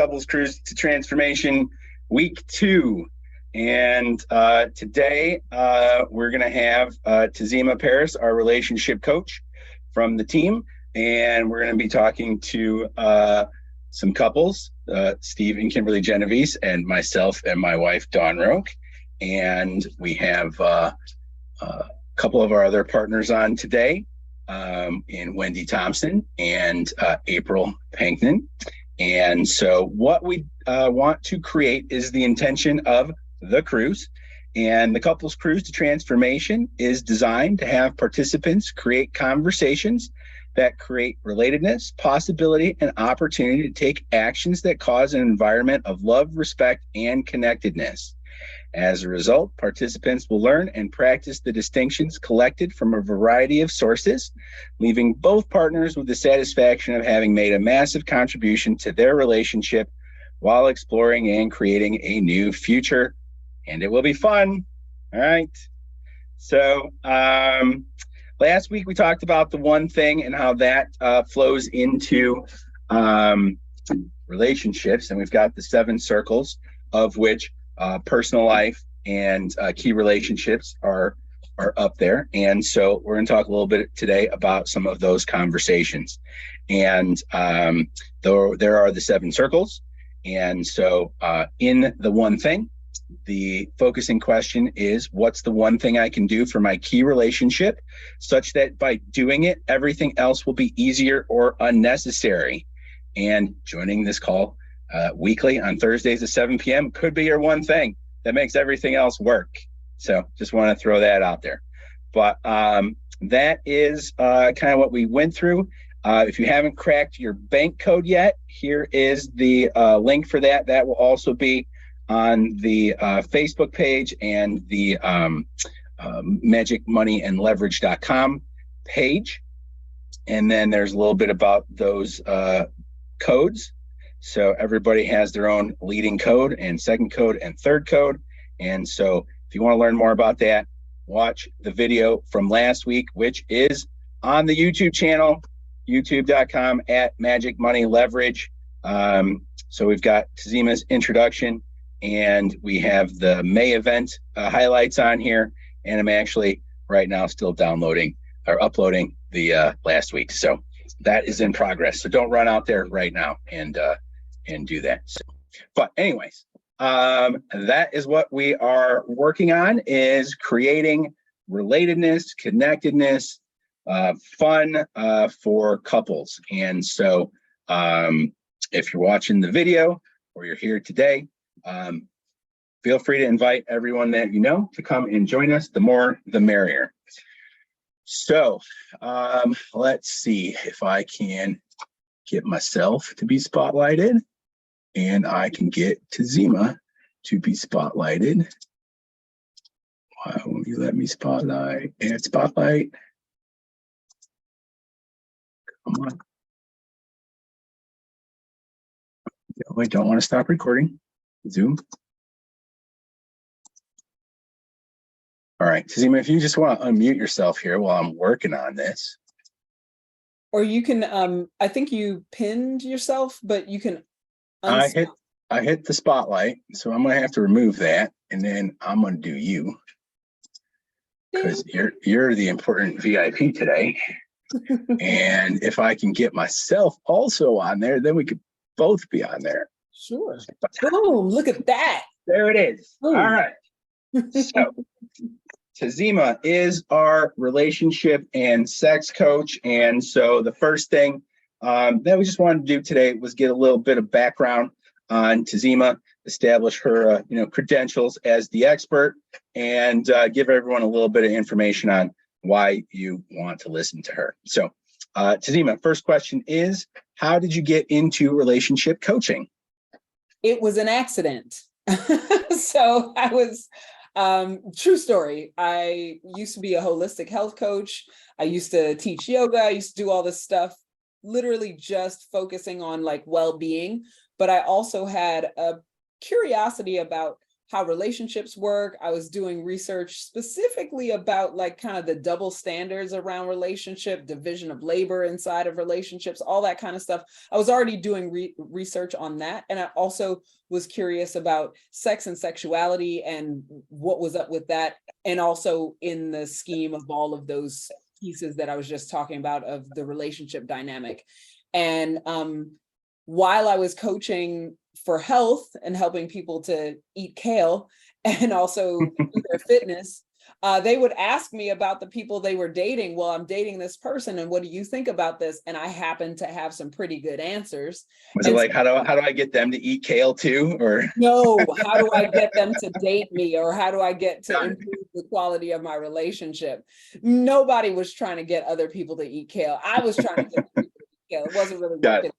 Couples Cruise to Transformation Week 2. And today we're going to have Tazima Parris, our relationship coach from the team. And we're going to be talking to some couples, Steve and Kimberly Genovese, and myself and my wife, Dawn Roque. And we have a couple of our other partners on today, in Wendy Thompson and April Pankman. And so what we want to create is the intention of the cruise. And the Couples Cruise to Transformation is designed to have participants create conversations that create relatedness, possibility, and opportunity to take actions that cause an environment of love, respect, and connectedness. As a result, participants will learn and practice the distinctions collected from a variety of sources, leaving both partners with the satisfaction of having made a massive contribution to their relationship while exploring and creating a new future. And it will be fun. All right. So last week we talked about the one thing and how that flows into relationships. And we've got the 7 circles, of which personal life and key relationships are up there. And so we're going to talk a little bit today about some of those conversations. And there are the 7 circles. And so in the one thing, the focusing question is, what's the one thing I can do for my key relationship such that by doing it, everything else will be easier or unnecessary? And joining this call weekly on Thursdays at 7 p.m. could be your one thing that makes everything else work. So just want to throw that out there. But that is kind of what we went through. If you haven't cracked your bank code yet, here is the link for that. That will also be on the Facebook page and the magicmoneyandleverage.com page. And then there's a little bit about those codes. So everybody has their own leading code and second code and third code. And so if you want to learn more about that, watch the video from last week, which is on the YouTube channel, youtube.com @magicmoneyleverage. So we've got Tazima's introduction, and we have the May event highlights on here. And I'm actually right now still downloading or uploading the last week. So that is in progress. So don't run out there right now and do that. So, but anyways, that is what we are working on, is creating relatedness, connectedness, fun for couples. And so if you're watching the video or you're here today, feel free to invite everyone that you know to come and join us. The more, the merrier. So let's see if I can get myself to be spotlighted, and I can get Tazima to be spotlighted. Why won't you let me spotlight? And spotlight. Come on. No, I don't want to stop recording. Zoom. All right, Tazima, if you just want to unmute yourself here while I'm working on this. Or you can, I think you pinned yourself, but you can. I hit the spotlight, so I'm gonna have to remove that, and then I'm gonna do you, because you're the important VIP today. And if I can get myself also on there, then we could both be on there. Sure. Boom! Look at that. There it is. Boom. All right. So Tazima is our relationship and sex coach. And so the first thing that we just wanted to do today was get a little bit of background on Tazima, establish her credentials as the expert, and give everyone a little bit of information on why you want to listen to her. So Tazima, first question is, how did you get into relationship coaching? It was an accident. So I was, true story. I used to be a holistic health coach. I used to teach yoga. I used to do all this stuff, literally just focusing on like well-being. But I also had a curiosity about how relationships work. I was doing research specifically about like kind of the double standards around relationship, division of labor inside of relationships, all that kind of stuff. I was already doing research on that. And I also was curious about sex and sexuality and what was up with that. And also in the scheme of all of those pieces that I was just talking about of the relationship dynamic. And while I was coaching for health and helping people to eat kale and also their fitness, they would ask me about the people they were dating. Well, I'm dating this person, and what do you think about this? And I happened to have some pretty good answers. Was it like, how do I get them to eat kale too? Or no, how do I get them to date me, or how do I get to improve the quality of my relationship? Nobody was trying to get other people to eat kale. I was trying to get people to eat kale. It wasn't really working.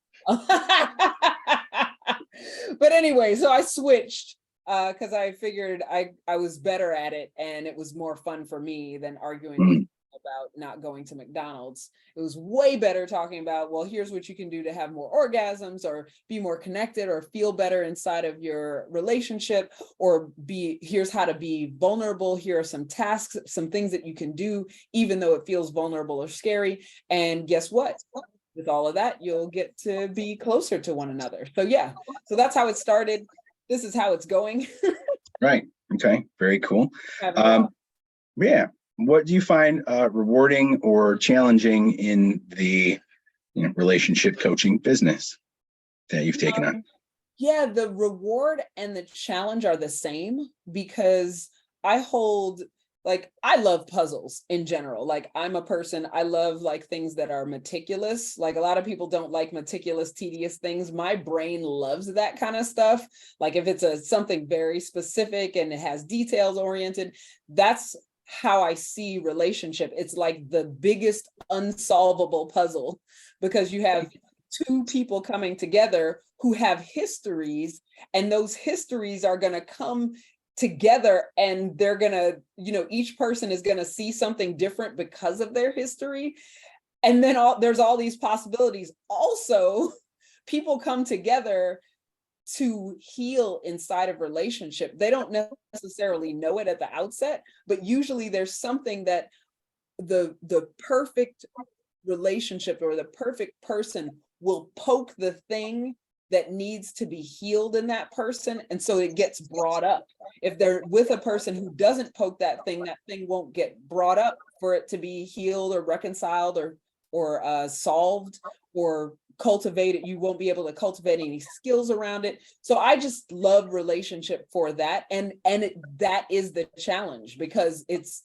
But anyway, so I switched because I figured I was better at it, and it was more fun for me than arguing about not going to McDonald's. It was way better talking about, well, here's what you can do to have more orgasms or be more connected or feel better inside of your relationship, or here's how to be vulnerable. Here are some tasks, some things that you can do, even though it feels vulnerable or scary. And guess what? With all of that, you'll get to be closer to one another. So yeah, so that's how it started. This is how it's going. Right. Okay. Very cool. Yeah. What do you find rewarding or challenging in the relationship coaching business that you've taken on? Yeah, the reward and the challenge are the same, because I love puzzles in general. Like, I'm a person, I love like things that are meticulous. Like, a lot of people don't like meticulous, tedious things. My brain loves that kind of stuff. Like, if it's something very specific and it has details oriented, that's how I see relationship. It's like the biggest unsolvable puzzle, because you have two people coming together who have histories, and those histories are going to come together, and they're going to, each person is going to see something different because of their history. And then there's all these possibilities. Also, people come together to heal inside of relationship. They don't necessarily know it at the outset, but usually there's something that the perfect relationship or the perfect person will poke the thing that needs to be healed in that person. And so it gets brought up. If they're with a person who doesn't poke that thing won't get brought up for it to be healed or reconciled or solved or cultivated. You won't be able to cultivate any skills around it. So I just love relationship for that. And that is the challenge, because it's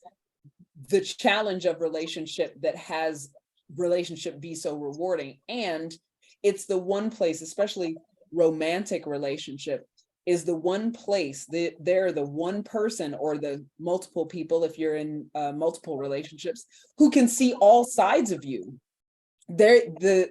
the challenge of relationship that has relationship be so rewarding. And it's the one place, especially romantic relationship, is the one place that they're the one person, or the multiple people, if you're in multiple relationships, who can see all sides of you.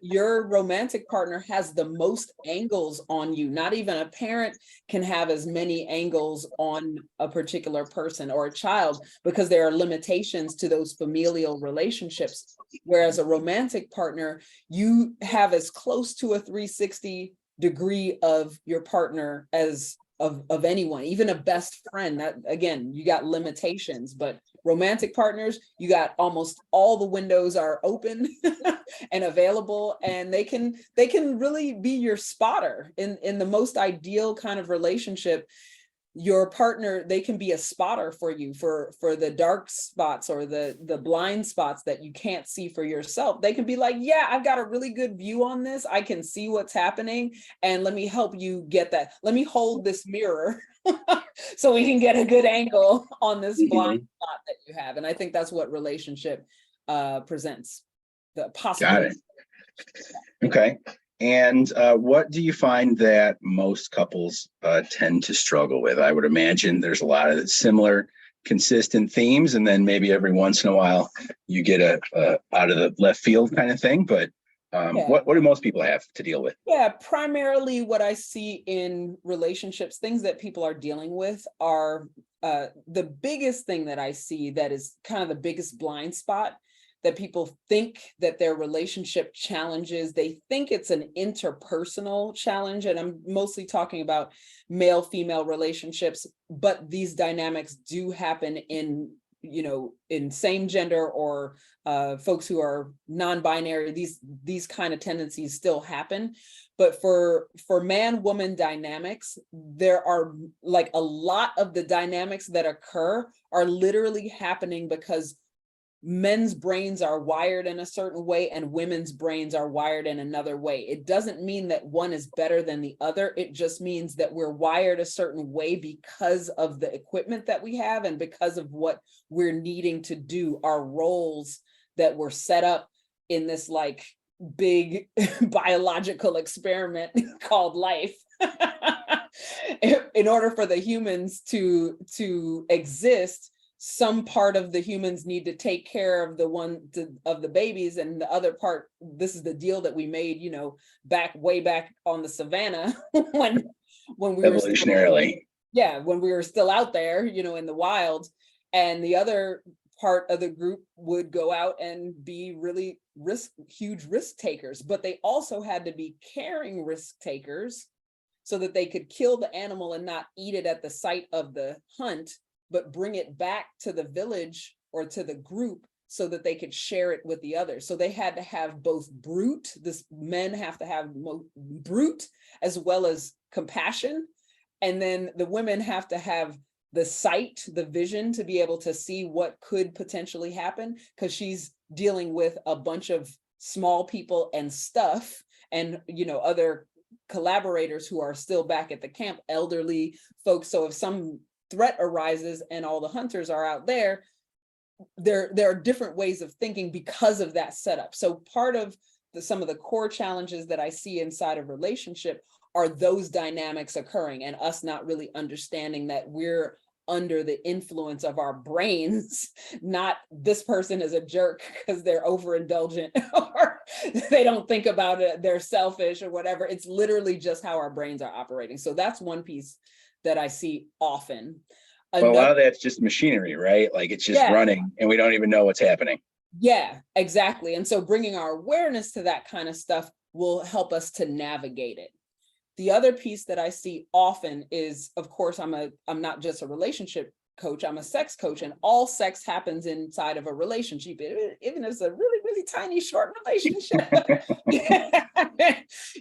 Your romantic partner has the most angles on you. Not even a parent can have as many angles on a particular person or a child, because there are limitations to those familial relationships. Whereas a romantic partner, you have as close to a 360 degree of your partner as of anyone, even a best friend. That, again, you got limitations, but romantic partners, you got almost all the windows are open and available, and they can really be your spotter in the most ideal kind of relationship. Your partner, they can be a spotter for you for the dark spots or the blind spots that you can't see for yourself. They can be like, yeah, I've got a really good view on this. I can see what's happening, and let me help you get that. Let me hold this mirror so we can get a good angle on this blind spot that you have. And I think that's what relationship presents, the possibility. Got it. Okay. And what do you find that most couples tend to struggle with? I would imagine there's a lot of similar, consistent themes, and then maybe every once in a while you get a out of the left field kind of thing. But what do most people have to deal with? Yeah, primarily what I see in relationships, things that people are dealing with are the biggest thing that I see that is kind of the biggest blind spot that people think that their relationship challenges, they think it's an interpersonal challenge. And I'm mostly talking about male-female relationships, but these dynamics do happen in, in same gender or folks who are non-binary. These kind of tendencies still happen. But for man-woman dynamics, there are like a lot of the dynamics that occur are literally happening because men's brains are wired in a certain way and women's brains are wired in another way. It doesn't mean that one is better than the other. It just means that we're wired a certain way because of the equipment that we have and because of what we're needing to do, our roles that were set up in this like big biological experiment called life. In order for the humans to exist, some part of the humans need to take care of of the babies, and the other part, this is the deal that we made, way back on the savannah when we evolutionarily. When we were still out there, in the wild, and the other part of the group would go out and be really huge risk takers, but they also had to be caring risk takers so that they could kill the animal and not eat it at the site of the hunt, but bring it back to the village or to the group so that they could share it with the others. So they had to have both men have to have brute as well as compassion. And then the women have to have the sight, the vision to be able to see what could potentially happen, because she's dealing with a bunch of small people and stuff and, other collaborators who are still back at the camp, elderly folks. So if some threat arises and all the hunters are out there are different ways of thinking because of that setup. So part of some of the core challenges that I see inside of relationship are those dynamics occurring and us not really understanding that we're under the influence of our brains, not this person is a jerk because they're overindulgent or they don't think about it, they're selfish or whatever. It's literally just how our brains are operating. So that's one piece that I see often. But a lot of that's just machinery, right? Like it's just running and we don't even know what's happening. Yeah, exactly. And so bringing our awareness to that kind of stuff will help us to navigate it. The other piece that I see often is, of course, I'm not just a relationship coach, I'm a sex coach, and all sex happens inside of a relationship, even if it's a really, really tiny, short relationship.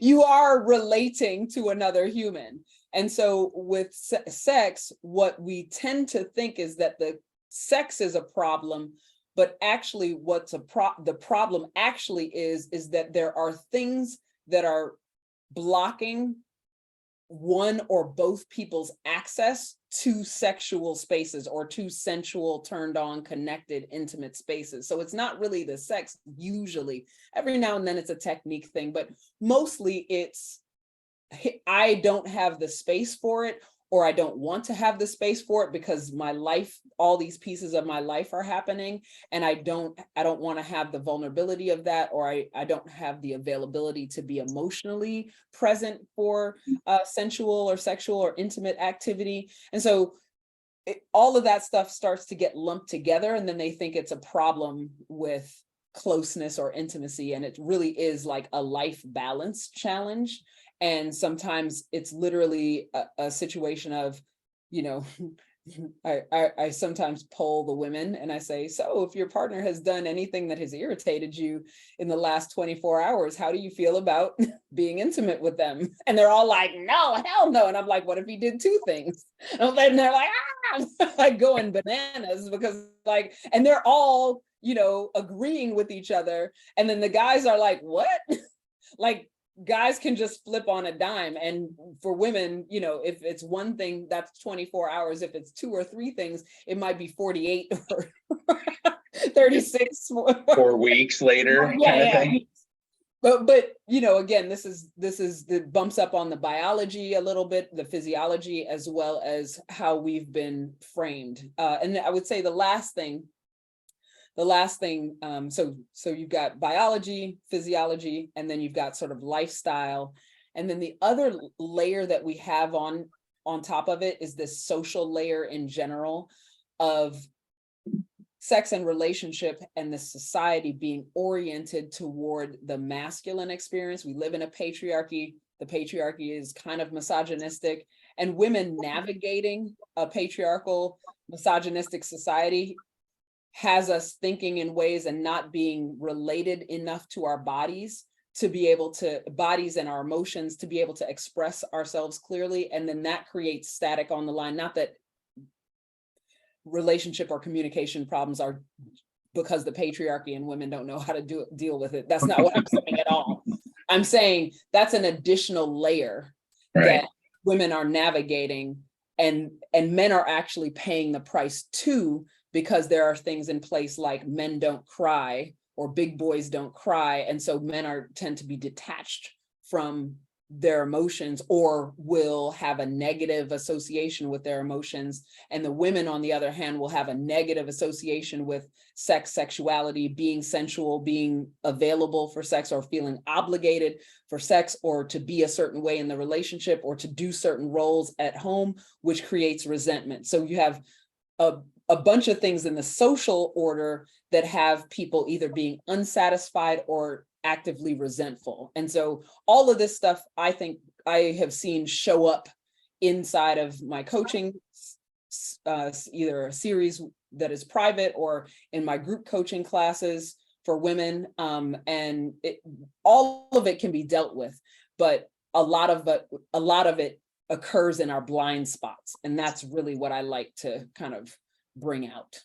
You are relating to another human. And so with sex, what we tend to think is that the sex is a problem, but actually what's the problem actually is that there are things that are blocking one or both people's access to sexual spaces or to sensual, turned on, connected, intimate spaces. So it's not really the sex usually. Every now and then it's a technique thing, but mostly it's I don't have the space for it, or I don't want to have the space for it because my life, all these pieces of my life are happening, and I don't want to have the vulnerability of that, or I don't have the availability to be emotionally present for sensual or sexual or intimate activity. And so all of that stuff starts to get lumped together, and then they think it's a problem with closeness or intimacy, and it really is like a life balance challenge. And sometimes it's literally a situation of, I sometimes poll the women and I say, so if your partner has done anything that has irritated you in the last 24 hours, how do you feel about being intimate with them? And they're all like, no, hell no. And I'm like, what if he did two things? And they're like, like going bananas because and they're all, agreeing with each other. And then the guys are like, what? Like, guys can just flip on a dime. And for women, if it's one thing, that's 24 hours. If it's two or three things, it might be 48 or 36. 4 weeks later. Kind of thing. But again, this is the bumps up on the biology a little bit, the physiology, as well as how we've been framed. And I would say the last thing, so you've got biology, physiology, and then you've got sort of lifestyle. And then the other layer that we have on top of it is this social layer in general of sex and relationship and the society being oriented toward the masculine experience. We live in a patriarchy. The patriarchy is kind of misogynistic, and women navigating a patriarchal, misogynistic society has us thinking in ways and not being related enough to our bodies to be able to, bodies and our emotions, to be able to express ourselves clearly. And then that creates static on the line. Not that relationship or communication problems are because the patriarchy and women don't know how to deal with it. That's not what I'm saying at all. I'm saying that's an additional layer that women are navigating, and men are actually paying the price too, because there are things in place like men don't cry or big boys don't cry. And so men tend to be detached from their emotions, or will have a negative association with their emotions. And the women, on the other hand, will have a negative association with sex, sexuality, being sensual, being available for sex, or feeling obligated for sex, or to be a certain way in the relationship, or to do certain roles at home, which creates resentment. So you have a bunch of things in the social order that have people either being unsatisfied or actively resentful. And so all of this stuff, I think I have seen show up inside of my coaching, either a series that is private or in my group coaching classes for women. And all of it can be dealt with, but a lot of it occurs in our blind spots. And that's really what I like to kind of bring out.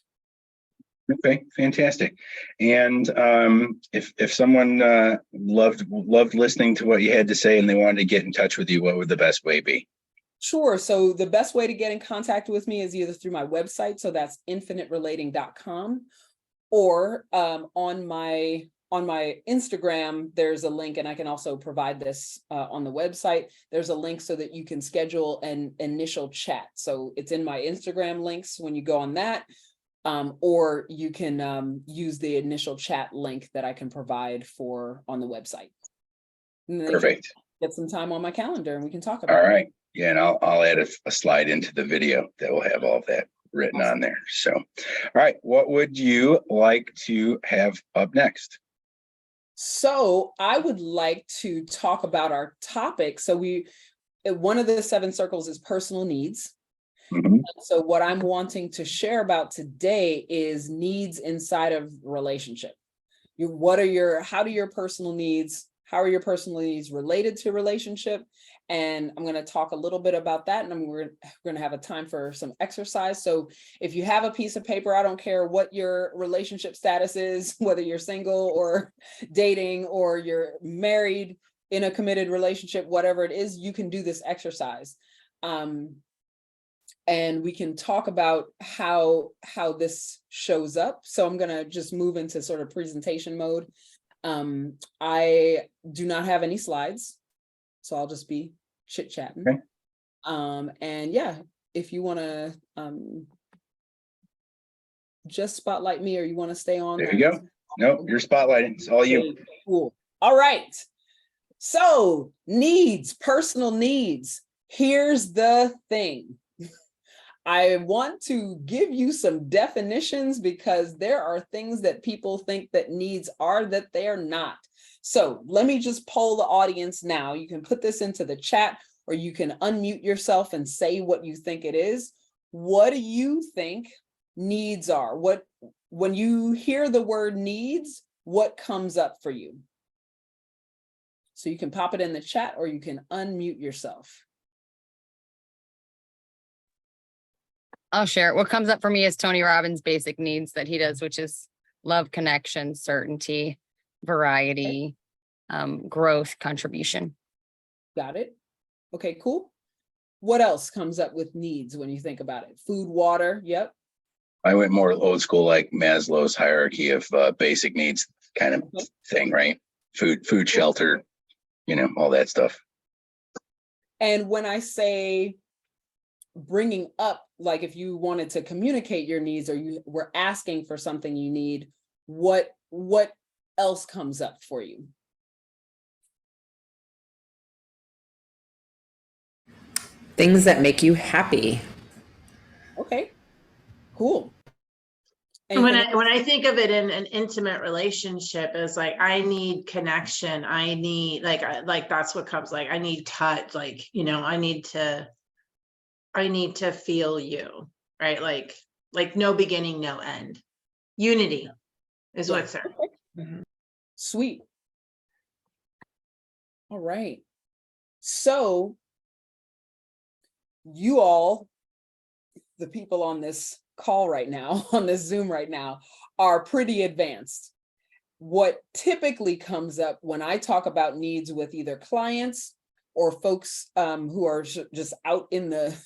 Okay, fantastic. And if someone loved listening to what you had to say and they wanted to get in touch with you, what would the best way be? Sure. So the best way to get in contact with me is either through my website, so that's infiniterelating.com, or on my Instagram, there's a link, and I can also provide this on the website. There's a link so that you can schedule an initial chat. So it's in my Instagram links when you go on that. Or you can use the initial chat link that I can provide on the website. Perfect. Get some time on my calendar and we can talk about it. All right. Yeah, and I'll add a slide into the video that will have all of that written on there. So, all right, what would you like to have up next? So I would like to talk about our topic. So one of the 7 circles is personal needs. Mm-hmm. So what I'm wanting to share about today is needs inside of relationship. How are your personal needs related to relationship? And I'm going to talk a little bit about that. And we're going to have a time for some exercise. So if you have a piece of paper, I don't care what your relationship status is, whether you're single or dating, or you're married in a committed relationship, whatever it is, you can do this exercise. And we can talk about how this shows up. So I'm going to just move into sort of presentation mode. I do not have any slides, so I'll just be chit-chatting. Okay. And yeah, if you want to just spotlight me, or you want to stay on. There you go. No, you're spotlighting. It's all you. Cool. All right. So personal needs. Here's the thing. I want to give you some definitions, because there are things that people think that needs are that they're not. So let me just poll the audience now. You can put this into the chat, or you can unmute yourself and say what you think it is. What do you think needs are? When you hear the word needs, what comes up for you? So you can pop it in the chat, or you can unmute yourself. I'll share it. What comes up for me is Tony Robbins' basic needs that he does, which is love, connection, certainty, variety, growth, contribution. Got it. Okay, cool. What else comes up with needs when you think about it? Food, water. Yep. I went more old school, like Maslow's hierarchy of basic needs kind of thing, right? Food, shelter, all that stuff. And when I say bringing up, like if you wanted to communicate your needs, or you were asking for something you need, what else comes up for you? Things that make you happy. Okay, cool. Anything When I think of it in an intimate relationship, is like, I need connection. I need like that's what comes, like I need touch, like, you know, I need to feel you, right? Like no beginning, no end. Unity is Yeah. what's there. Mhm. Sweet. All right. So you all, the people on this call right now, on this Zoom right now, are pretty advanced. What typically comes up when I talk about needs with either clients or folks who are just out in the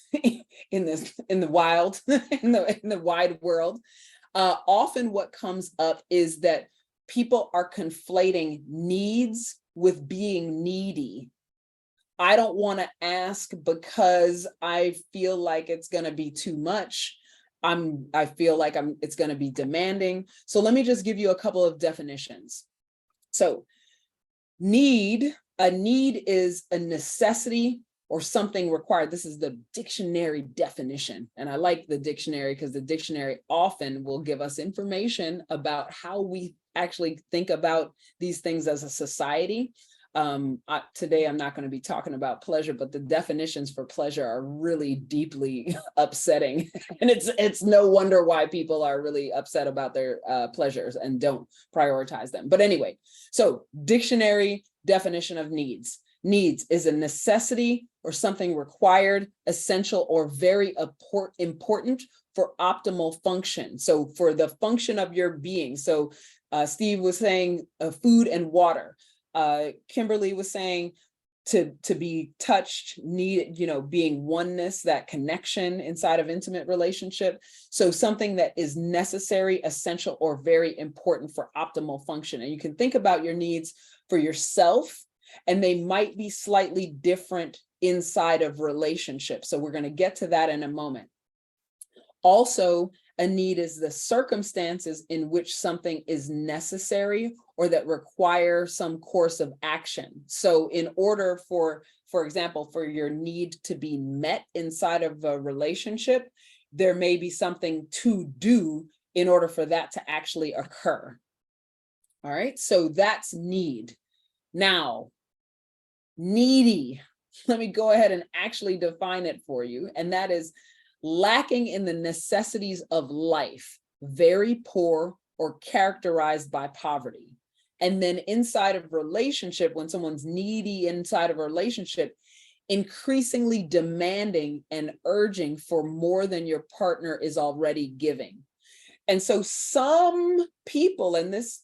in the wild, in the wide world, often what comes up is that people are conflating needs with being needy. I don't want to ask because I feel like it's going to be too much. I feel like it's going to be demanding. So let me just give you a couple of definitions. So a need is a necessity or something required. This is the dictionary definition. And I like the dictionary because the dictionary often will give us information about how we actually think about these things as a society. Today, I'm not going to be talking about pleasure, but the definitions for pleasure are really deeply upsetting. And it's no wonder why people are really upset about their pleasures and don't prioritize them. But anyway, so dictionary definition of needs. Needs is a necessity or something required, essential, or very important for optimal function. So for the function of your being. So Steve was saying food and water. Kimberly was saying to be touched, need, being oneness, that connection inside of intimate relationship. So something that is necessary, essential, or very important for optimal function. And you can think about your needs for yourself, and they might be slightly different inside of relationships. So we're going to get to that in a moment. Also, a need is the circumstances in which something is necessary or that require some course of action. So in order for example, for your need to be met inside of a relationship, there may be something to do in order for that to actually occur. All right, so that's need. Now, needy, let me go ahead and actually define it for you. And that is lacking in the necessities of life, very poor or characterized by poverty. And then inside of relationship, when someone's needy inside of a relationship, increasingly demanding and urging for more than your partner is already giving. And so some people, and this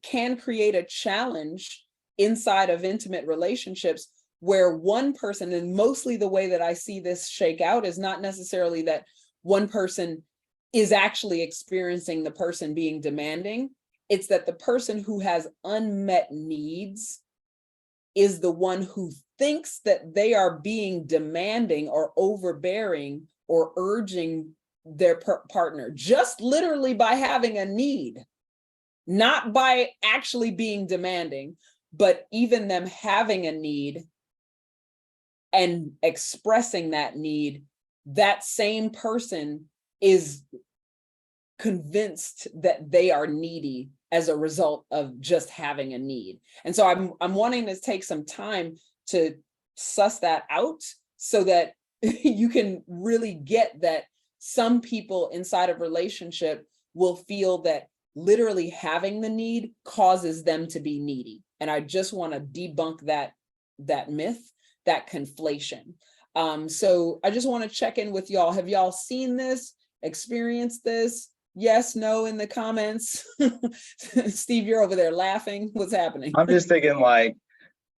can create a challenge inside of intimate relationships, where one person, and mostly the way that I see this shake out is not necessarily that one person is actually experiencing the person being demanding. It's that the person who has unmet needs is the one who thinks that they are being demanding or overbearing or urging their partner, just literally by having a need, not by actually being demanding, but even them having a need and expressing that need, that same person is convinced that they are needy as a result of just having a need. And so I'm wanting to take some time to suss that out so that you can really get that some people inside of relationship will feel that literally having the need causes them to be needy. And I just want to debunk that myth, that conflation. So I just want to check in with y'all. Have y'all seen this, experienced this? Yes, no, in the comments. Steve, you're over there laughing. What's happening? I'm just thinking like,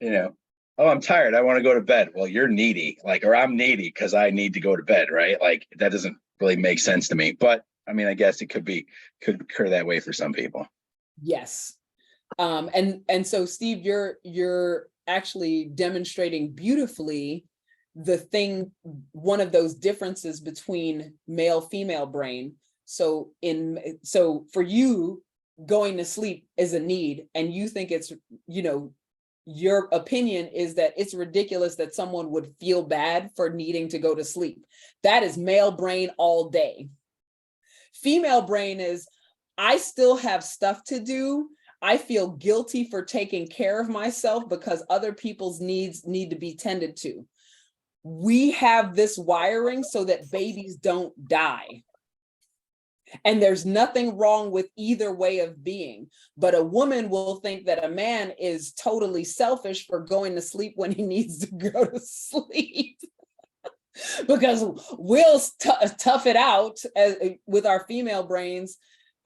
oh, I'm tired. I want to go to bed. Well, you're needy, or I'm needy because I need to go to bed, right? Like that doesn't really make sense to me. But I mean, I guess it could occur that way for some people. Yes. And so Steve, you're actually demonstrating beautifully one of those differences between male-female brain. So for you, going to sleep is a need, and you think it's, your opinion is that it's ridiculous that someone would feel bad for needing to go to sleep. That is male brain all day. Female brain is, I still have stuff to do. I feel guilty for taking care of myself because other people's needs need to be tended to. We have this wiring so that babies don't die. And there's nothing wrong with either way of being. But a woman will think that a man is totally selfish for going to sleep when he needs to go to sleep. Because we'll tough it out with our female brains.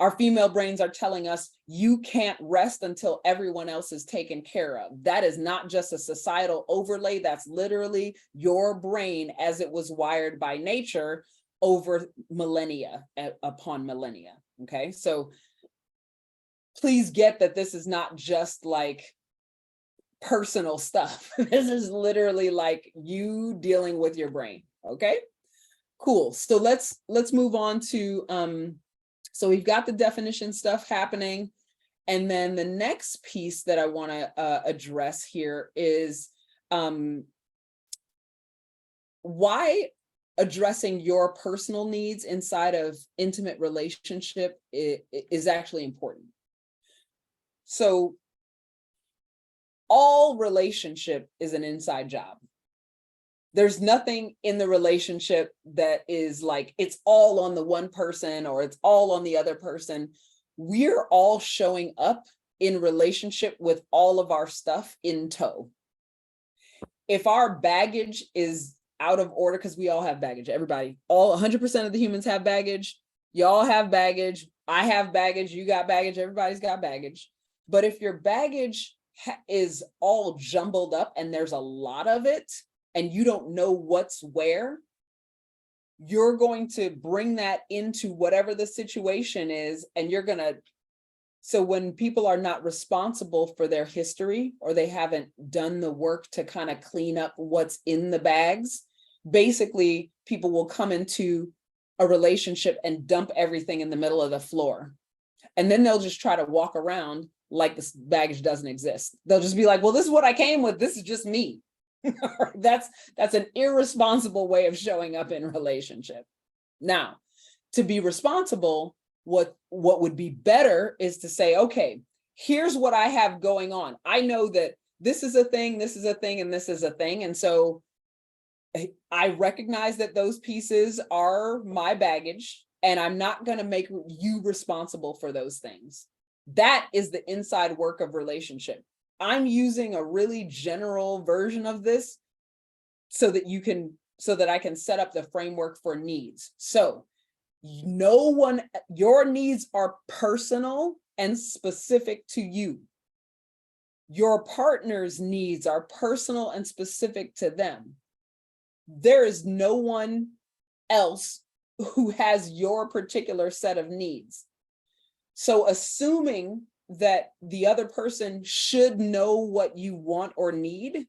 Our female brains are telling us you can't rest until everyone else is taken care of. That is not just a societal overlay. That's literally your brain as it was wired by nature over millennia upon millennia. Okay, so please get that this is not just like personal stuff. This is literally like you dealing with your brain. Okay, cool. So let's move on to so we've got the definition stuff happening. And then the next piece that I want to address here is why addressing your personal needs inside of intimate relationship is actually important. So all relationship is an inside job. There's nothing in the relationship that is like, it's all on the one person or it's all on the other person. We're all showing up in relationship with all of our stuff in tow. If our baggage is out of order, because we all have baggage, everybody, all 100% of the humans have baggage. Y'all have baggage. I have baggage. You got baggage. Everybody's got baggage. But if your baggage is all jumbled up and there's a lot of it, and you don't know what's where, you're going to bring that into whatever the situation is, and you're gonna, so when people are not responsible for their history or they haven't done the work to kind of clean up what's in the bags, basically people will come into a relationship and dump everything in the middle of the floor. And then they'll just try to walk around like this baggage doesn't exist. They'll just be like, well, this is what I came with. This is just me. That's an irresponsible way of showing up in a relationship. Now, to be responsible, what would be better is to say, okay, here's what I have going on. I know that this is a thing, this is a thing, and this is a thing. And so I recognize that those pieces are my baggage, and I'm not going to make you responsible for those things. That is the inside work of relationship. I'm using a really general version of this so that I can set up the framework for needs. So your needs are personal and specific to you. Your partner's needs are personal and specific to them. There is no one else who has your particular set of needs. So assuming that the other person should know what you want or need,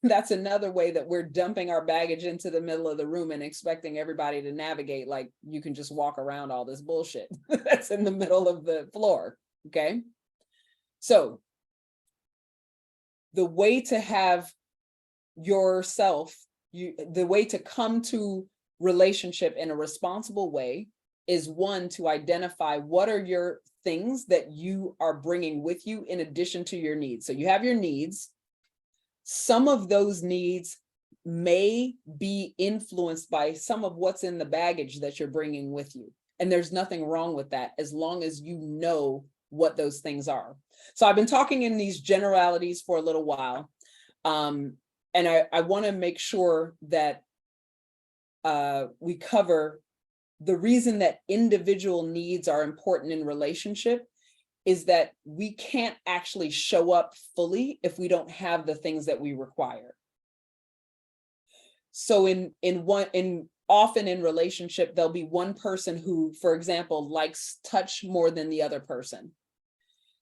that's another way that we're dumping our baggage into the middle of the room and expecting everybody to navigate like you can just walk around all this bullshit that's in the middle of the floor, okay? So the way to have yourself, the way to come to relationship in a responsible way is one, to identify what are your things that you are bringing with you in addition to your needs. So you have your needs. Some of those needs may be influenced by some of what's in the baggage that you're bringing with you. And there's nothing wrong with that as long as you know what those things are. So I've been talking in these generalities for a little while. And I want to make sure that we cover the reason that individual needs are important in relationship is that we can't actually show up fully if we don't have the things that we require. So often in relationship, there'll be one person who, for example, likes touch more than the other person.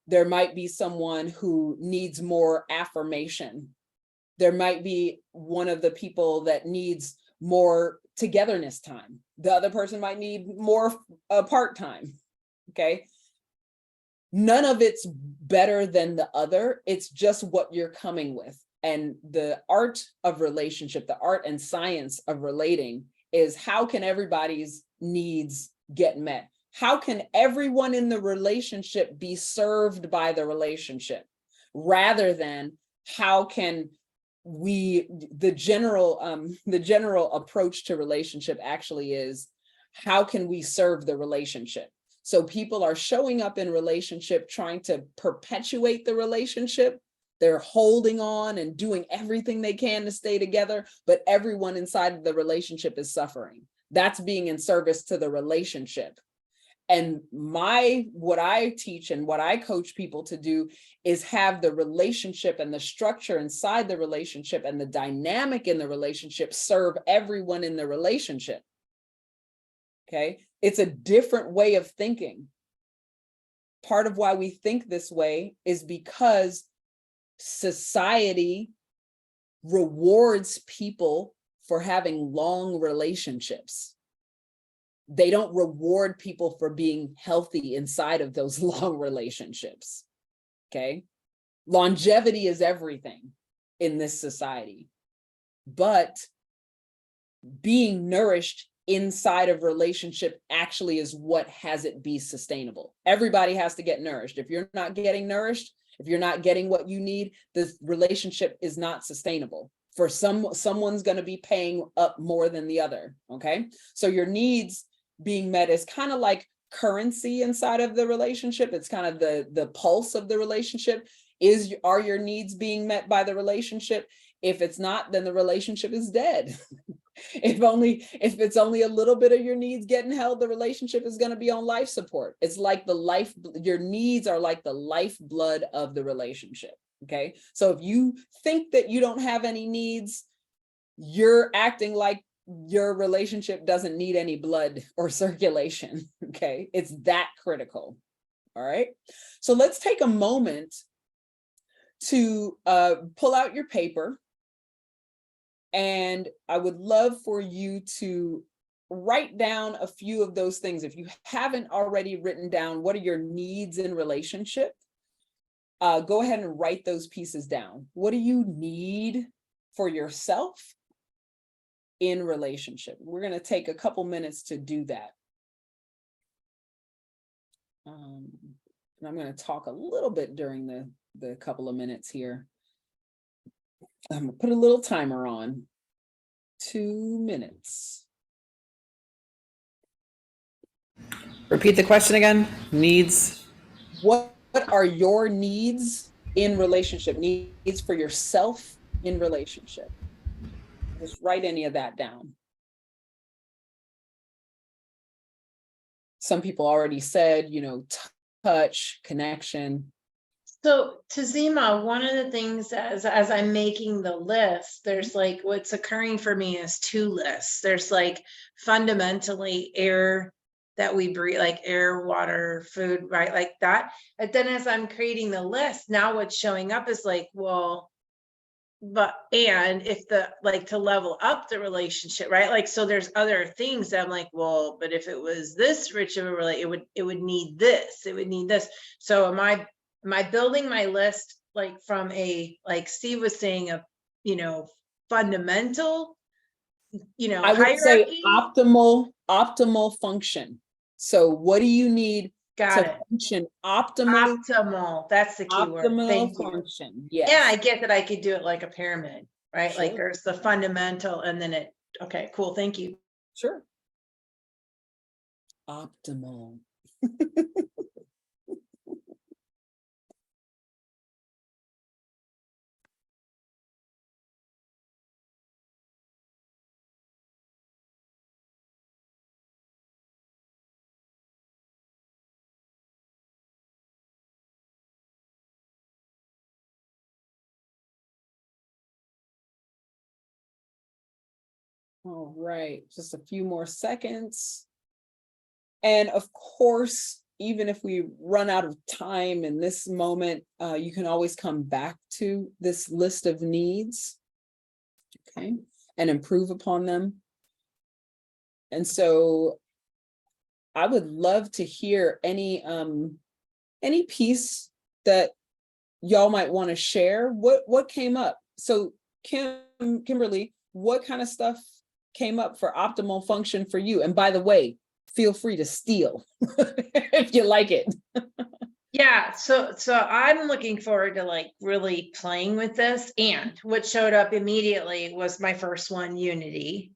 There might be someone who needs more affirmation. There might be one of the people that needs more togetherness time. The other person might need more part time, okay? None of it's better than the other. It's just what you're coming with. And the art of relationship, the art and science of relating is how can everybody's needs get met? how can everyone in the relationship be served by the relationship, rather than how can the general approach to relationship actually is, how can we serve the relationship? So people are showing up in relationship trying to perpetuate the relationship. They're holding on and doing everything they can to stay together, but everyone inside of the relationship is suffering. That's being in service to the relationship. And what I teach and what I coach people to do is have the relationship and the structure inside the relationship and the dynamic in the relationship serve everyone in the relationship. Okay, it's a different way of thinking. Part of why we think this way is because society rewards people for having long relationships. They don't reward people for being healthy inside of those long relationships. Okay, longevity is everything in this society, but being nourished inside of relationship actually is what has it be sustainable. Everybody has to get nourished. If you're not getting nourished, if you're not getting what you need, this relationship is not sustainable. For someone's going to be paying up more than the other. Okay, so your needs being met is kind of like currency inside of the relationship. It's kind of the pulse of the relationship. Are your needs being met by the relationship? If it's not, then the relationship is dead. If it's only a little bit of your needs getting held, the relationship is going to be on life support. It's like your needs are like the lifeblood of the relationship. Okay, so if you think that you don't have any needs, you're acting like your relationship doesn't need any blood or circulation. Okay, it's that critical. All right, so let's take a moment to pull out your paper. And I would love for you to write down a few of those things. If you haven't already written down what are your needs in relationship, go ahead and write those pieces down. What do you need for yourself in relationship? We're going to take a couple minutes to do that. And I'm going to talk a little bit during the couple of minutes here. I'm gonna put a little timer on. 2 minutes. Repeat the question again. Needs. What are your needs in relationship? Needs for yourself in relationship. Just write any of that down. Some people already said, touch, connection. So Tazima, one of the things as I'm making the list, there's like what's occurring for me is two lists. There's like fundamentally air that we breathe, like air, water, food, right? Like that. And then as I'm creating the list, now what's showing up is like, well, and if to level up the relationship, right? Like, so there's other things that I'm like, well, but if it was this rich of a relationship, it would need this, it would need this. So am I building my list like from like Steve was saying, fundamental, I would say optimal function. So what do you need to function optimally? Optimal, that's the key word. Optimal function. Yes. Yeah, I get that I could do it like a pyramid, right? Sure. Like there's the fundamental and then okay, cool, thank you. Sure. Optimal. All right, just a few more seconds. And of course, even if we run out of time in this moment, you can always come back to this list of needs, okay, and improve upon them. And so I would love to hear any piece that y'all might want to share. What came up? So Kimberly, what kind of stuff came up for optimal function for you? And by the way, feel free to steal if you like it. Yeah, so I'm looking forward to like really playing with this. And what showed up immediately was my first one, Unity,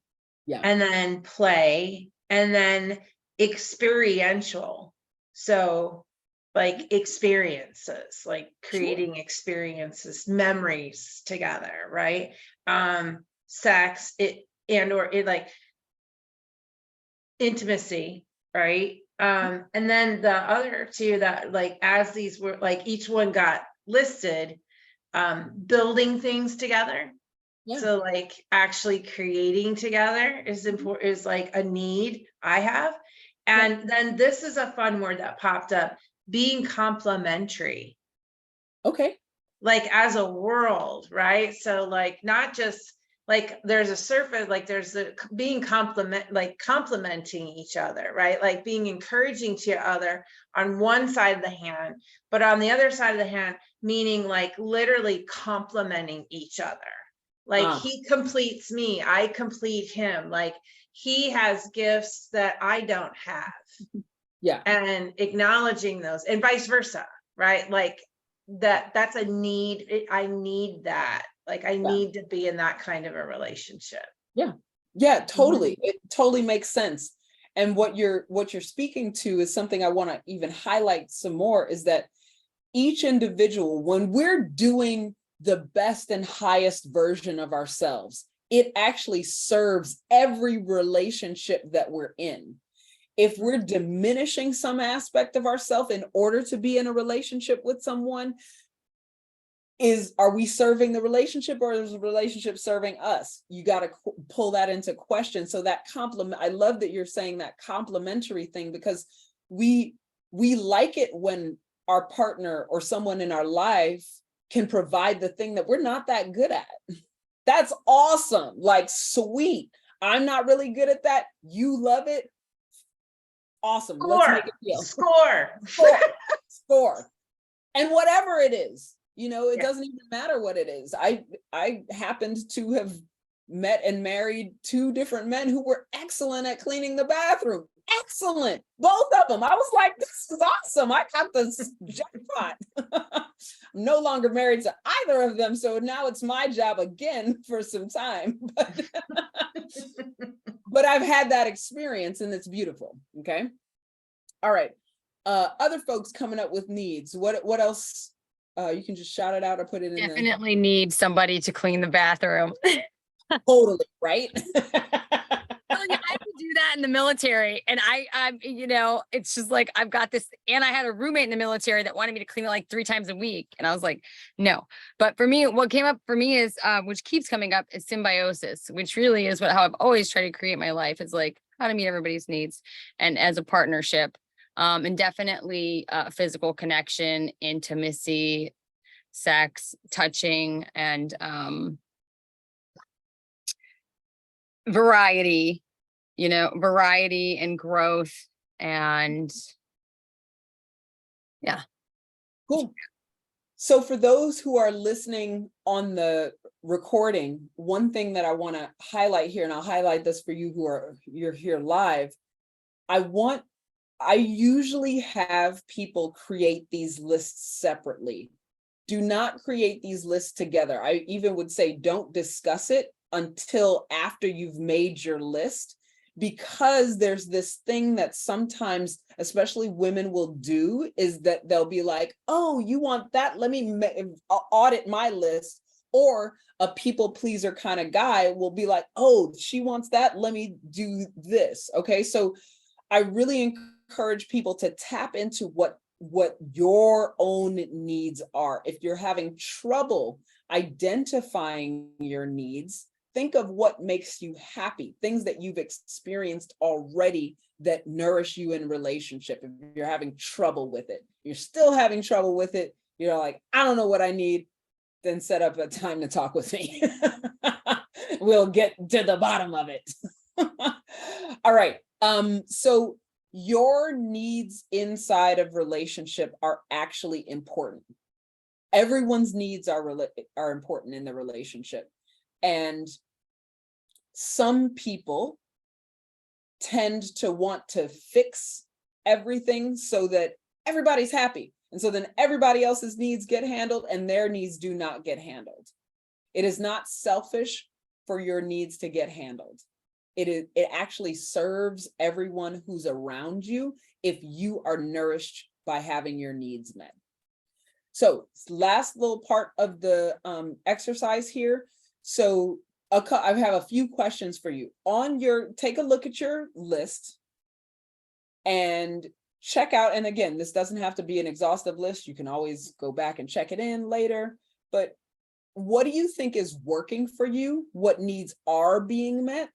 Yeah. and then play, and then experiential. So like experiences, like creating experiences, memories together, right? Sex, or like intimacy, right? And then the other two that like as these were like each one got listed, building things together. Yeah. So like actually creating together is important, is like a need I have. And then this is a fun word that popped up, being complementary, Okay. like as a world, right? So like not just like there's a surface, like there's the being complementing each other, right? Like being encouraging to other on one side of the hand, but on the other side of the hand, meaning like literally complementing each other. Like he completes me, I complete him. Like he has gifts that I don't have. Yeah. And acknowledging those, and vice versa, right? Like that's a need. I need that. Like I need to be in that kind of a relationship. Yeah. Yeah, totally. It totally makes sense. And what you're speaking to is something I want to even highlight some more, is that each individual, when we're doing the best and highest version of ourselves, it actually serves every relationship that we're in. If we're diminishing some aspect of ourselves in order to be in a relationship with someone, are we serving the relationship, or is the relationship serving us? You got to pull that into question. So that compliment, I love that you're saying that complimentary thing, because we like it when our partner or someone in our life can provide the thing that we're not that good at. That's awesome. Like, sweet. I'm not really good at that. You love it. Awesome. Let's make it deal. Score. And whatever it is, it doesn't even matter what it is. I happened to have met and married 2 different men who were excellent at cleaning the bathroom. Excellent. Both of them. I was like, this is awesome. I got this jackpot. I'm no longer married to either of them. So now it's my job again for some time. But I've had that experience and it's beautiful. Okay. All right. Other folks coming up with needs. What else? You can just shout it out or put it in. Definitely need somebody to clean the bathroom. Totally, right? I had to do that in the military, and I'm it's just like I've got this, and I had a roommate in the military that wanted me to clean it like 3 times a week, and I was like, no. But for me, what came up for me is, which keeps coming up, is symbiosis, which really is how I've always tried to create my life. Is like how to meet everybody's needs, and as a partnership, and definitely physical connection, intimacy, sex, touching, and variety and growth, and yeah. Cool. So for those who are listening on the recording, one thing that I want to highlight here, and I'll highlight this for you you're here live. I usually have people create these lists separately. Do not create these lists together. I even would say don't discuss it until after you've made your list, because there's this thing that sometimes, especially women will do, is that they'll be like, oh, you want that? Let me audit my list. Or a people pleaser kind of guy will be like, oh, she wants that. Let me do this. Okay. So I really encourage people to tap into what your own needs are. If you're having trouble identifying your needs, think of what makes you happy, things that you've experienced already that nourish you in relationship. If you're having trouble with it, you're still having trouble with it, you're like, I don't know what I need, then set up a time to talk with me. We'll get to the bottom of it. All right. So your needs inside of relationship are actually important. Everyone's needs are important in the relationship. And some people tend to want to fix everything so that everybody's happy. And so then everybody else's needs get handled and their needs do not get handled. It is not selfish for your needs to get handled. It actually serves everyone who's around you if you are nourished by having your needs met. So last little part of the exercise here. So I have a few questions for you. Take a look at your list and check out, and again, this doesn't have to be an exhaustive list. You can always go back and check it in later, but what do you think is working for you? What needs are being met?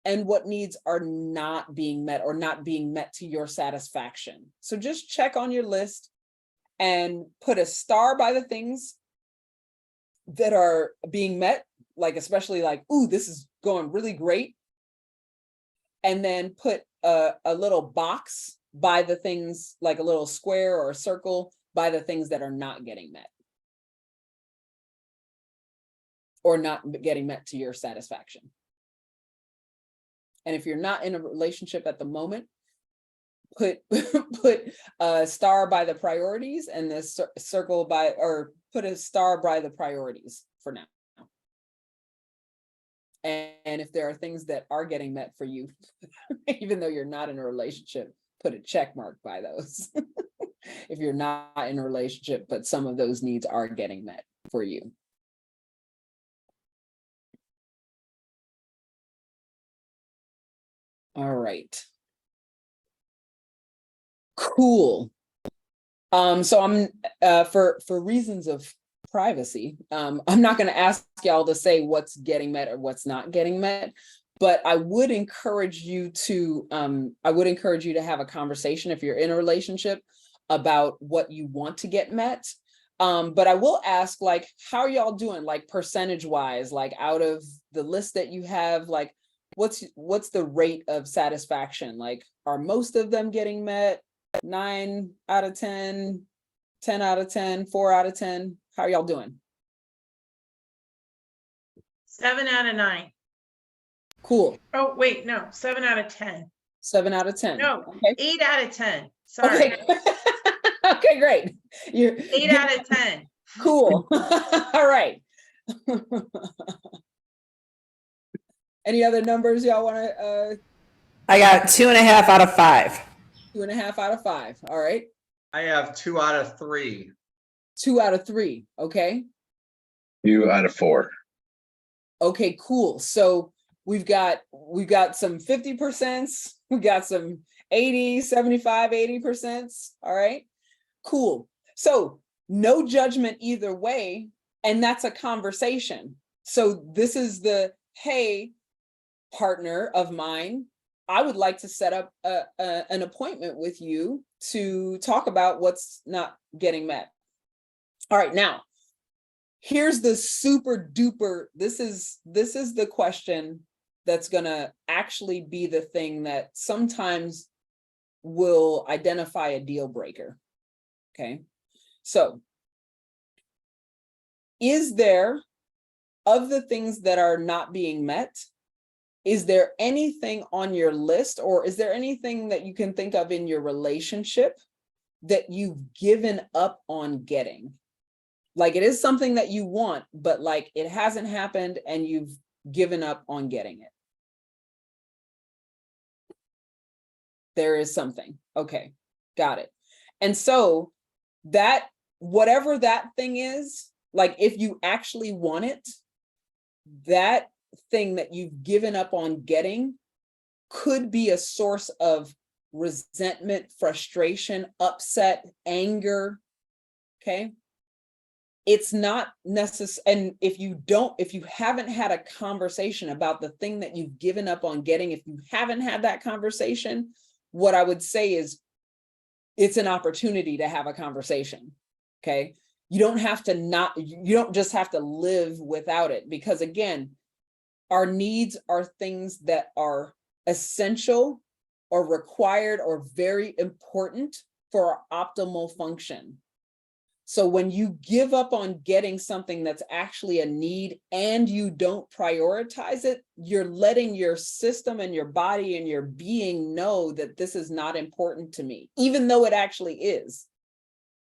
And what needs are not being met or not being met to your satisfaction? So just check on your list and put a star by the things that are being met, like especially like, ooh, this is going really great. And then put a little box by the things, like a little square or a circle by the things that are not getting met or not getting met to your satisfaction. And if you're not in a relationship at the moment, put a star by the priorities and the circle by, or put a star by the priorities for now. And if there are things that are getting met for you, even though you're not in a relationship, put a check mark by those. If you're not in a relationship, but some of those needs are getting met for you. All right. Cool. So I'm for reasons of privacy, I'm not going to ask y'all to say what's getting met or what's not getting met, but I would encourage you to have a conversation if you're in a relationship about what you want to get met. But I will ask, like, how are y'all doing, like percentage wise, like out of the list that you have, like what's the rate of satisfaction? Like, are most of them getting met? 9 out of 10, 10 out of 10, 4 out of 10? How are y'all doing? 7 out of 9. Cool. Oh, wait, no, 7 out of 10. 7 out of 10. No, okay. 8 out of 10. Sorry. Okay, okay, great. You're 8 out of 10. cool. All right. Any other numbers y'all want to? I got 2.5 out of 5. 2.5 out of 5. All right. I have 2 out of 3. 2 out of 3. Okay. 2 out of 4. Okay, cool. So we've got some 50%, we got some 80, 75, 80%. All right, cool. So no judgment either way. And that's a conversation. So this is the, hey, partner of mine, I would like to set up an appointment with you to talk about what's not getting met. All right, now, here's the super duper, this is the question that's gonna actually be the thing that sometimes will identify a deal breaker, okay? So, is there, of the things that are not being met, is there anything on your list, or is there anything that you can think of in your relationship that you've given up on getting? Like, it is something that you want, but like it hasn't happened and you've given up on getting it. There is something. Okay, got it. And so that, whatever that thing is, like if you actually want it, that thing that you've given up on getting could be a source of resentment, frustration, upset, anger. Okay. It's not necessary. And if you haven't had a conversation about the thing that you've given up on getting, if you haven't had that conversation, what I would say is it's an opportunity to have a conversation. Okay. You don't just have to live without it, because again, our needs are things that are essential or required or very important for our optimal function. So when you give up on getting something that's actually a need and you don't prioritize it, you're letting your system and your body and your being know that this is not important to me, even though it actually is.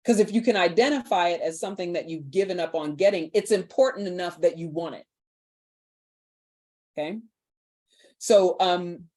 Because if you can identify it as something that you've given up on getting, it's important enough that you want it. Okay. So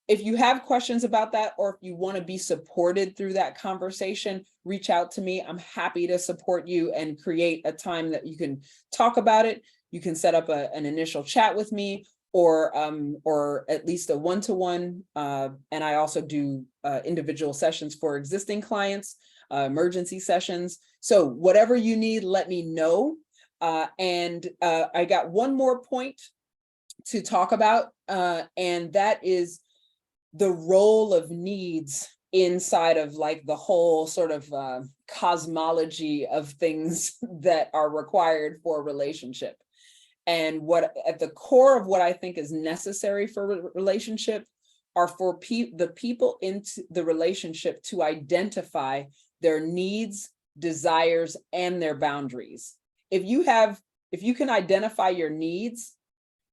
if you have questions about that, or if you want to be supported through that conversation, reach out to me. I'm happy to support you and create a time that you can talk about it. You can set up an initial chat with me, or at least a one-to-one. And I also do individual sessions for existing clients, emergency sessions. So whatever you need, let me know. And I got one more point to talk about, and that is the role of needs inside of like the whole sort of cosmology of things that are required for a relationship. And what at the core of what I think is necessary for a relationship are for the people into the relationship to identify their needs, desires, and their boundaries. If you can identify your needs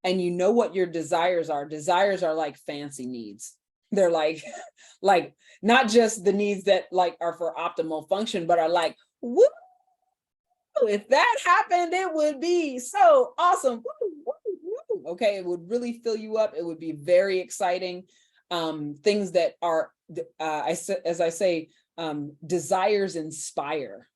and you know what your desires are like fancy needs. They're like not just the needs that like are for optimal function, but are like, woo, if that happened, it would be so awesome. Woo, woo, woo. Okay, it would really fill you up. It would be very exciting. Things that are, as I say, desires inspire.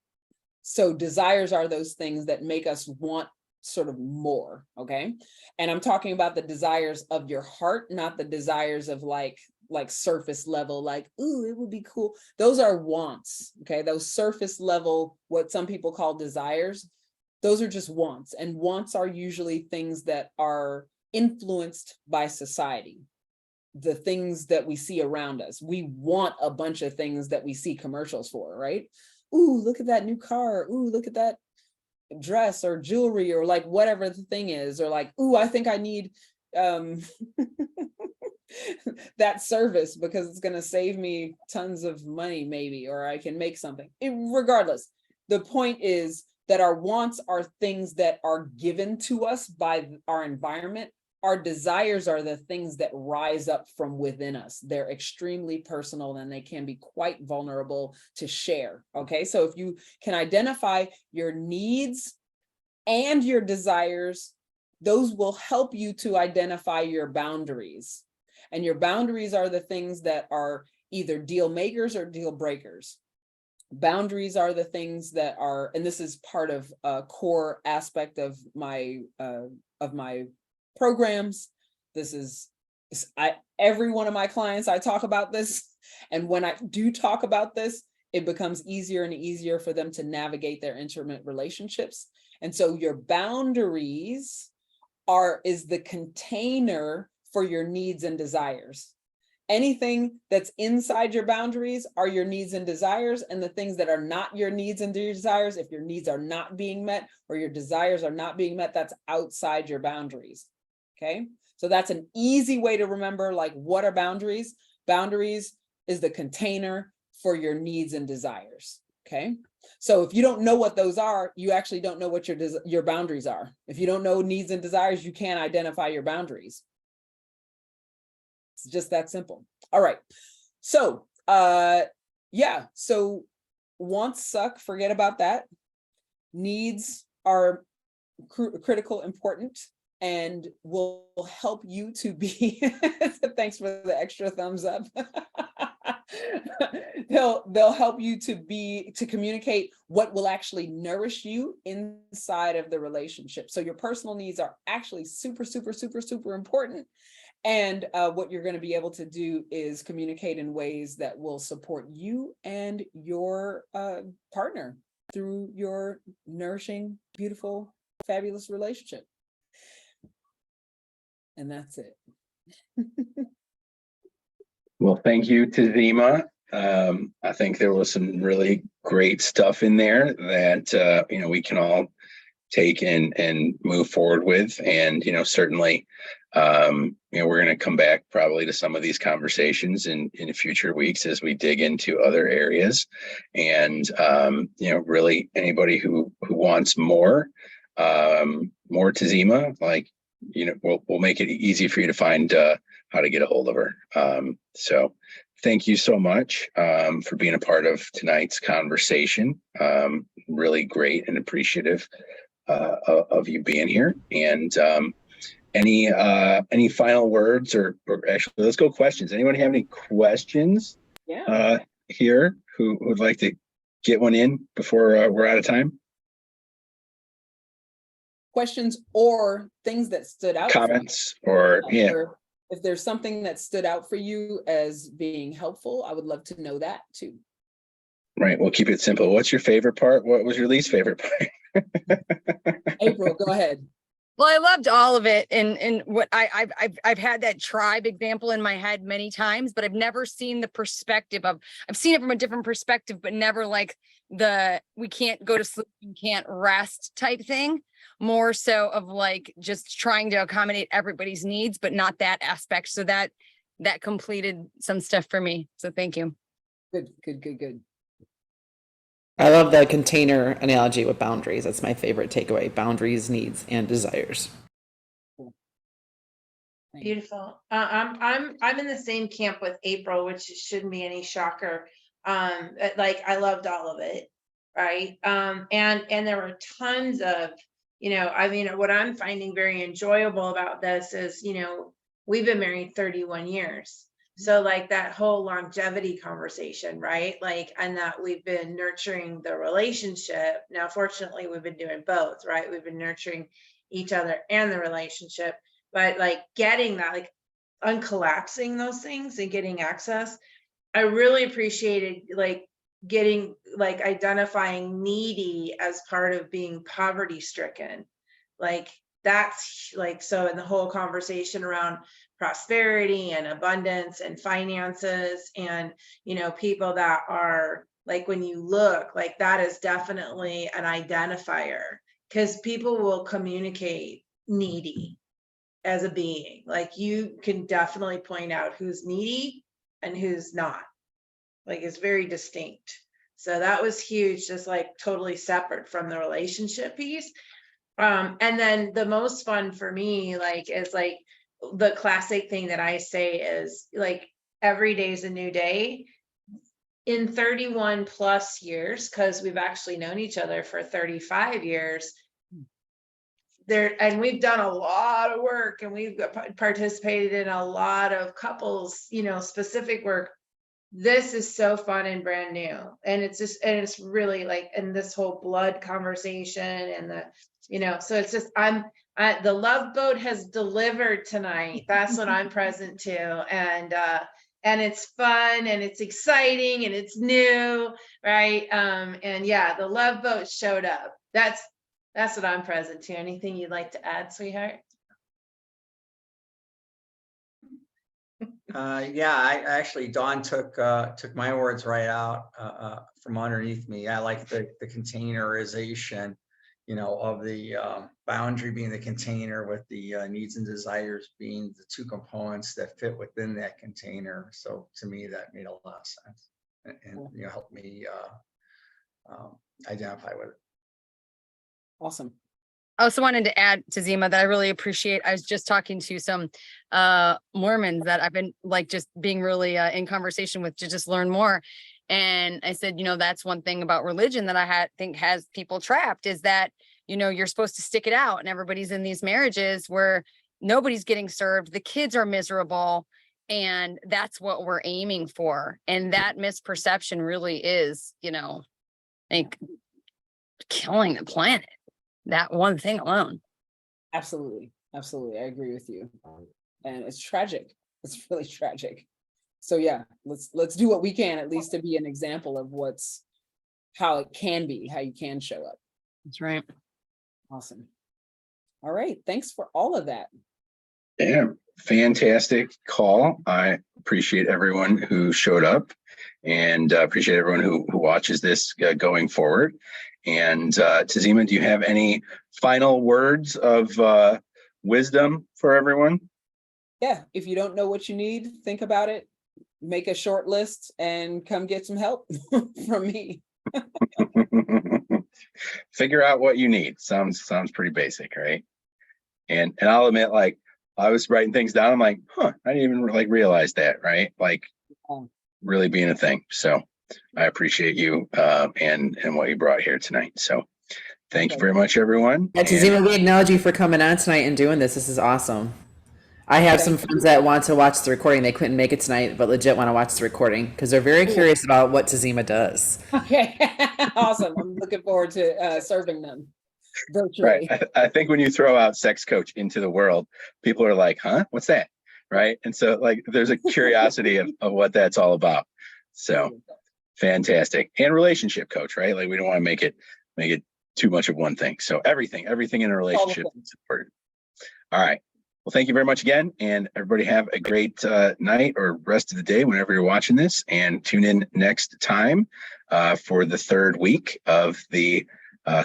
So desires are those things that make us want sort of more, okay? And I'm talking about the desires of your heart, not the desires of like surface level, like, ooh, it would be cool. Those are wants, okay? Those surface level, what some people call desires, those are just wants. And wants are usually things that are influenced by society, the things that we see around us. We want a bunch of things that we see commercials for, right? Ooh, look at that new car. Ooh, look at that dress or jewelry, or like whatever the thing is, or like, ooh, I think I need that service because it's going to save me tons of money maybe, or I can make something. Regardless, the point is that our wants are things that are given to us by our environment. Our desires are the things that rise up from within us. They're extremely personal and they can be quite vulnerable to share. Okay, so if you can identify your needs and your desires, those will help you to identify your boundaries. And your boundaries are the things that are either deal makers or deal breakers. Boundaries are the things that are, and this is part of a core aspect of my programs. This is, every one of my clients, I talk about this. And when I do talk about this, it becomes easier and easier for them to navigate their intimate relationships. And so your boundaries is the container for your needs and desires. Anything that's inside your boundaries are your needs and desires, and the things that are not your needs and desires, if your needs are not being met or your desires are not being met, that's outside your boundaries. Okay, so that's an easy way to remember, like, what are boundaries? Boundaries is the container for your needs and desires. Okay, so if you don't know what those are, you actually don't know what your boundaries are. If you don't know needs and desires, you can't identify your boundaries. It's just that simple. All right, so yeah, so wants suck, forget about that. Needs are critical, important, and will help you to be, thanks for the extra thumbs up. They'll help you to communicate what will actually nourish you inside of the relationship. So your personal needs are actually super, super, super, super important. And what you're going to be able to do is communicate in ways that will support you and your partner through your nourishing, beautiful, fabulous relationship. And that's it. Well, thank you, Tazima. I think there was some really great stuff in there that we can all take and move forward with. And certainly we're going to come back probably to some of these conversations in future weeks as we dig into other areas. And really, anybody who who wants more Tazima, like, we'll make it easy for you to find how to get a hold of her. So thank you so much for being a part of tonight's conversation. Really great and appreciative of you being here. And any final words, or actually, let's go questions. Anyone have any questions? Yeah. Here who would like to get one in before we're out of time? Questions or things that stood out. Comments or yeah. Or if there's something that stood out for you as being helpful, I would love to know that too. Right. We'll keep it simple. What's your favorite part? What was your least favorite part? April, go ahead. Well, I loved all of it, and what I've had that tribe example in my head many times, but I've never seen the perspective of. I've seen it from a different perspective, but never like the we can't go to sleep, we can't rest type thing. More so of like just trying to accommodate everybody's needs, but not that aspect. So that completed some stuff for me. So thank you. Good. I love the container analogy with boundaries. That's my favorite takeaway. Boundaries, needs, and desires. Beautiful. I'm in the same camp with April, which shouldn't be any shocker. Like I loved all of it, right? And there were tons of, I mean, what I'm finding very enjoyable about this is, we've been married 31 years. So like that whole longevity conversation, right? Like, and that we've been nurturing the relationship. Now, fortunately, we've been doing both, right? We've been nurturing each other and the relationship, but like getting that, like uncollapsing those things and getting access. I really appreciated like getting, like identifying needy as part of being poverty stricken. Like that's like, so in the whole conversation around prosperity and abundance and finances and, people that are like, when you look like that is definitely an identifier, because people will communicate needy as a being. Like you can definitely point out who's needy and who's not. Like it's very distinct. So that was huge, just like totally separate from the relationship piece. And then the most fun for me, like, is like the classic thing that I say is like, every day is a new day. In 31 plus years, because we've actually known each other for 35 years, and we've done a lot of work, and we've participated in a lot of couples, specific work. This is so fun and brand new, and it's really like, in this whole blood conversation and the, so it's just, the love boat has delivered tonight. That's what I'm present to. And it's fun and it's exciting and it's new. Right. And yeah, the love boat showed up. That's what I'm present to. Anything you'd like to add, sweetheart? Yeah, I actually, Dawn took my words right out from underneath me. I like the containerization, of the boundary being the container, with the needs and desires being the two components that fit within that container. So to me, that made a lot of sense, and helped me identify with it. Awesome. I also wanted to add, Tazima, that I really appreciate. I was just talking to some Mormons that I've been like just being really in conversation with to just learn more. And I said, that's one thing about religion that I think has people trapped, is that, you're supposed to stick it out, and everybody's in these marriages where nobody's getting served. The kids are miserable, and that's what we're aiming for. And that misperception really is, like killing the planet. That one thing alone. Absolutely. I agree with you. And it's tragic. It's really tragic. So yeah, let's do what we can, at least to be an example of how it can be, how you can show up. That's right. Awesome. All right. Thanks for all of that. Yeah, fantastic call. I appreciate everyone who showed up, and appreciate everyone who watches this going forward. And Tazima, do you have any final words of wisdom for everyone? Yeah, if you don't know what you need, think about it, make a short list, and come get some help from me. figure out what you need. Sounds pretty basic, right? And I'll admit, like, I was writing things down. I'm like, I didn't even like realize that, right? Like, really being a thing. So I appreciate you and what you brought here tonight. So thank you very much, everyone. Yeah, Tazima, we acknowledge you for coming on tonight and doing this. This is awesome. I have some friends that want to watch the recording. They couldn't make it tonight, but legit want to watch the recording because they're very curious about what Tazima does. Okay, awesome. I'm looking forward to serving them virtually. Right. I think when you throw out sex coach into the world, people are like, huh, what's that? Right. And so like there's a curiosity of what that's all about. So fantastic. And relationship coach, right? Like we don't want to make it too much of one thing. So everything in a relationship is important. All right. Well, thank you very much again. And everybody have a great night or rest of the day whenever you're watching this, and tune in next time for the third week of the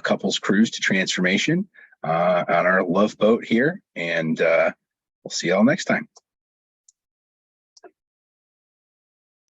couples cruise to transformation on our love boat here. And we'll see y'all next time.